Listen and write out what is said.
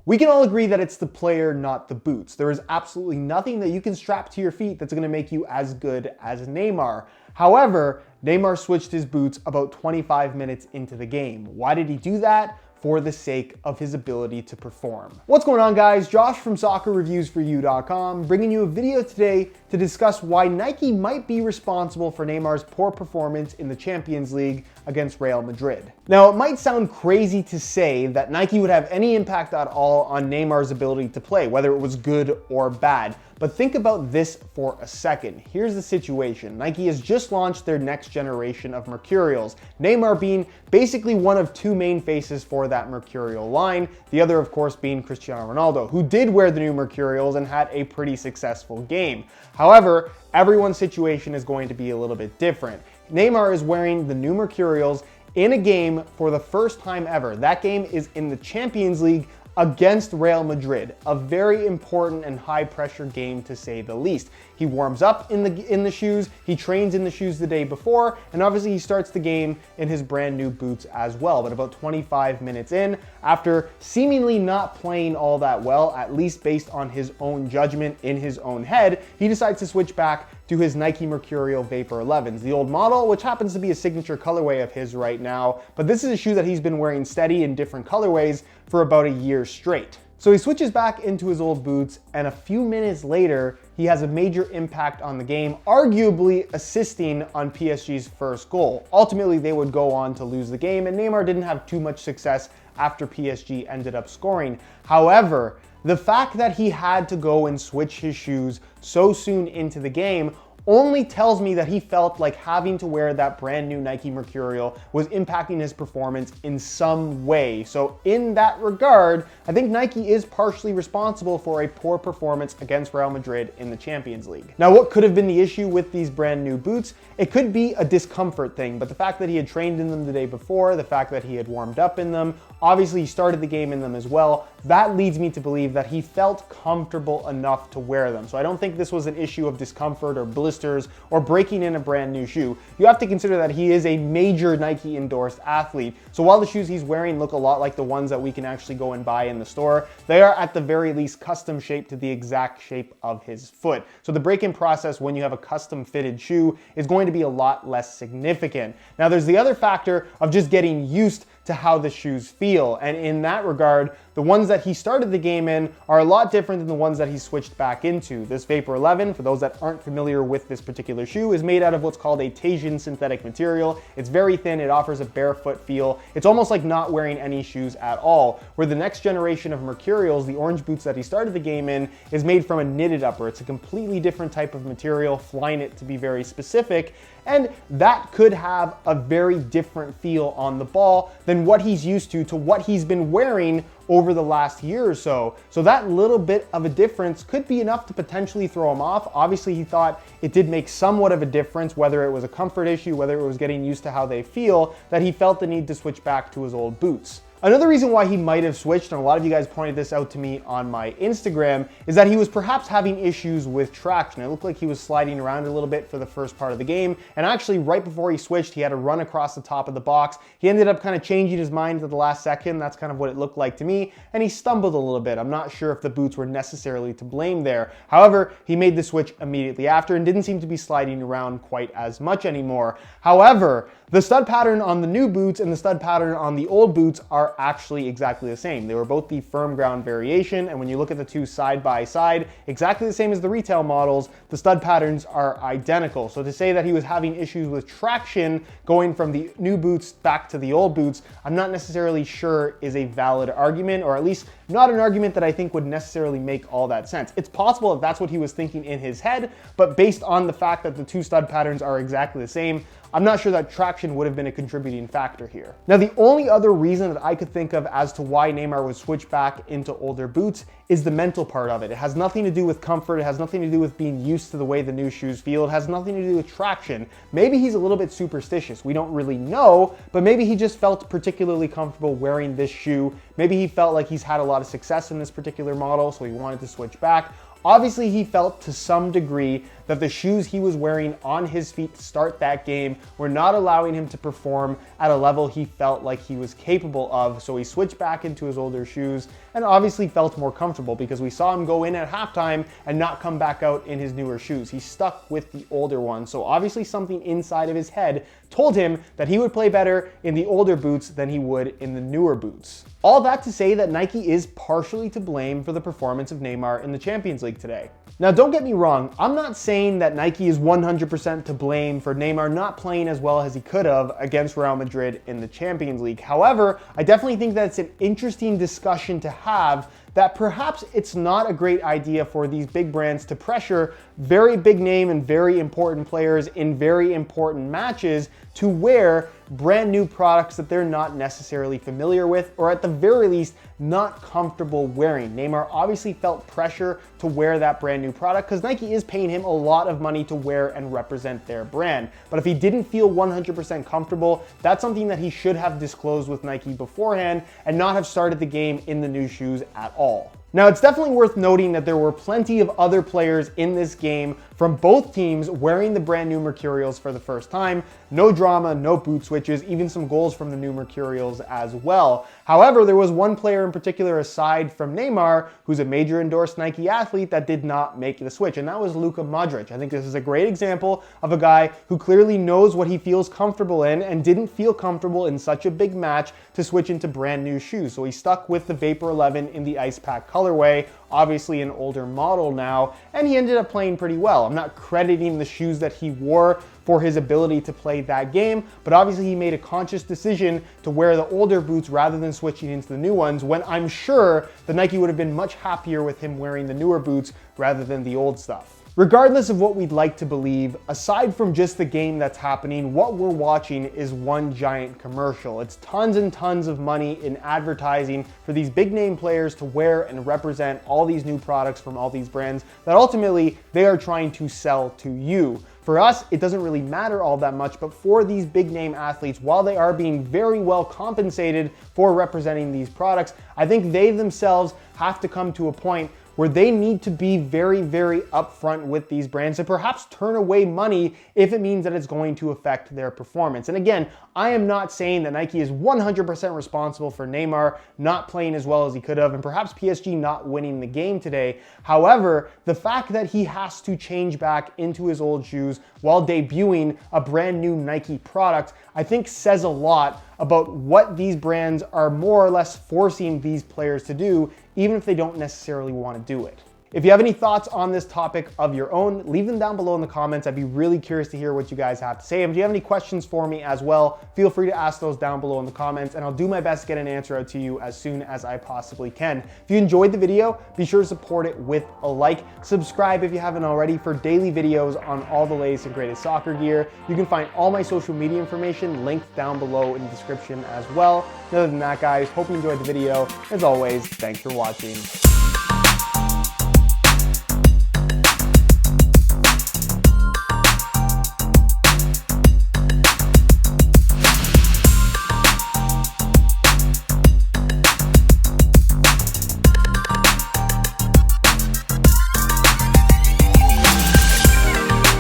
We can all agree that it's the player, not the boots. There is absolutely nothing that you can strap to your feet that's gonna make you as good as Neymar. However, Neymar switched his boots about 25 minutes into the game. Why did he do that? For the sake of his ability to perform. What's going on, guys? Josh from soccerreviewsforyou.com, bringing you a video today to discuss why Nike might be responsible for Neymar's poor performance in the Champions League against Real Madrid. Now, it might sound crazy to say that Nike would have any impact at all on Neymar's ability to play, whether it was good or bad. But think about this for a second. Here's the situation. Nike has just launched their next generation of Mercurials, Neymar being basically one of two main faces for that Mercurial line, the other of course being Cristiano Ronaldo, who did wear the new Mercurials and had a pretty successful game. However, everyone's situation is going to be a little bit different. Neymar is wearing the new Mercurials in a game for the first time ever. That game is in the Champions League against Real Madrid, a very important and high pressure game to say the least. He warms up in the shoes, he trains in the shoes the day before, and obviously he starts the game in his brand new boots as well. But about 25 minutes in, after seemingly not playing all that well, at least based on his own judgment in his own head, he decides to switch back to his Nike Mercurial Vapor 11s, the old model, which happens to be a signature colorway of his right now. But this is a shoe that he's been wearing steady in different colorways for about a year straight. So he switches back into his old boots, and a few minutes later, he has a major impact on the game, arguably assisting on PSG's first goal. Ultimately, they would go on to lose the game, and Neymar didn't have too much success after PSG ended up scoring. However, the fact that he had to go and switch his shoes so soon into the game only tells me that he felt like having to wear that brand new Nike Mercurial was impacting his performance in some way. So in that regard, I think Nike is partially responsible for a poor performance against Real Madrid in the Champions League. Now, what could have been the issue with these brand new boots? It could be a discomfort thing, but the fact that he had trained in them the day before, the fact that he had warmed up in them, obviously he started the game in them as well, that leads me to believe that he felt comfortable enough to wear them. So I don't think this was an issue of discomfort or blisters or breaking in a brand new shoe. You have to consider that he is a major Nike endorsed athlete. So while the shoes he's wearing look a lot like the ones that we can actually go and buy in the store, they are at the very least custom shaped to the exact shape of his foot. So the break-in process when you have a custom fitted shoe is going to be a lot less significant. Now there's the other factor of just getting used to how the shoes feel. And in that regard, the ones that he started the game in are a lot different than the ones that he switched back into. This Vapor 11, for those that aren't familiar with this particular shoe, is made out of what's called a Teijin synthetic material. It's very thin, it offers a barefoot feel. It's almost like not wearing any shoes at all. Where the next generation of Mercurials, the orange boots that he started the game in, is made from a knitted upper. It's a completely different type of material, Flyknit to be very specific, and that could have a very different feel on the ball than what he's used to what he's been wearing over the last year or so. So that little bit of a difference could be enough to potentially throw him off. Obviously, he thought it did make somewhat of a difference, whether it was a comfort issue, whether it was getting used to how they feel, that he felt the need to switch back to his old boots. Another reason why he might have switched, and a lot of you guys pointed this out to me on my Instagram, is that he was perhaps having issues with traction. It looked like he was sliding around a little bit for the first part of the game, and actually right before he switched, he had to run across the top of the box. He ended up kind of changing his mind at the last second. That's kind of what it looked like to me, and he stumbled a little bit. I'm not sure if the boots were necessarily to blame there. However, he made the switch immediately after and didn't seem to be sliding around quite as much anymore. However, the stud pattern on the new boots and the stud pattern on the old boots are actually exactly the same. They were both the firm ground variation, and when you look at the two side by side, exactly the same as the retail models, the stud patterns are identical. So to say that he was having issues with traction going from the new boots back to the old boots, I'm not necessarily sure is a valid argument, or at least not an argument that I think would necessarily make all that sense. It's possible that that's what he was thinking in his head, but based on the fact that the two stud patterns are exactly the same, I'm not sure that traction would have been a contributing factor here. Now, the only other reason that I could think of as to why Neymar would switch back into older boots is the mental part of it. It has nothing to do with comfort. It has nothing to do with being used to the way the new shoes feel. It has nothing to do with traction. Maybe he's a little bit superstitious. We don't really know, but maybe he just felt particularly comfortable wearing this shoe. Maybe he felt like he's had a lot of success in this particular model, so he wanted to switch back. Obviously, he felt to some degree that the shoes he was wearing on his feet to start that game were not allowing him to perform at a level he felt like he was capable of, so he switched back into his older shoes and obviously felt more comfortable because we saw him go in at halftime and not come back out in his newer shoes. He stuck with the older ones, so obviously something inside of his head told him that he would play better in the older boots than he would in the newer boots. All that to say that Nike is partially to blame for the performance of Neymar in the Champions League today. Now, don't get me wrong, I'm not saying that Nike is 100% to blame for Neymar not playing as well as he could have against Real Madrid in the Champions League. However, I definitely think that it's an interesting discussion to have that perhaps it's not a great idea for these big brands to pressure very big name and very important players in very important matches to wear brand new products that they're not necessarily familiar with, or at the very least, not comfortable wearing. Neymar obviously felt pressure to wear that brand new product because Nike is paying him a lot of money to wear and represent their brand. But if he didn't feel 100% comfortable, that's something that he should have disclosed with Nike beforehand and not have started the game in the new shoes at all. Now, it's definitely worth noting that there were plenty of other players in this game from both teams wearing the brand new Mercurials for the first time. No drama, no boot switches, even some goals from the new Mercurials as well. However, there was one player in particular aside from Neymar, who's a major endorsed Nike athlete, that did not make the switch, and that was Luka Modric. I think this is a great example of a guy who clearly knows what he feels comfortable in and didn't feel comfortable in such a big match to switch into brand new shoes. So he stuck with the Vapor 11 in the Ice Pack colorway, obviously an older model now, and he ended up playing pretty well. I'm not crediting the shoes that he wore for his ability to play that game, but obviously he made a conscious decision to wear the older boots rather than switching into the new ones, when I'm sure the Nike would have been much happier with him wearing the newer boots rather than the old stuff. Regardless of what we'd like to believe, aside from just the game that's happening, what we're watching is one giant commercial. It's tons and tons of money in advertising for these big name players to wear and represent all these new products from all these brands that ultimately they are trying to sell to you. For us, it doesn't really matter all that much, but for these big name athletes, while they are being very well compensated for representing these products, I think they themselves have to come to a point where they need to be very, very upfront with these brands and perhaps turn away money if it means that it's going to affect their performance. And again, I am not saying that Nike is 100% responsible for Neymar not playing as well as he could have and perhaps PSG not winning the game today. However, the fact that he has to change back into his old shoes while debuting a brand new Nike product, I think says a lot about what these brands are more or less forcing these players to do, even if they don't necessarily want to do it. If you have any thoughts on this topic of your own, leave them down below in the comments. I'd be really curious to hear what you guys have to say. And if you have any questions for me as well, feel free to ask those down below in the comments, and I'll do my best to get an answer out to you as soon as I possibly can. If you enjoyed the video, be sure to support it with a like. Subscribe if you haven't already for daily videos on all the latest and greatest soccer gear. You can find all my social media information linked down below in the description as well. Other than that, guys, hope you enjoyed the video. As always, thanks for watching.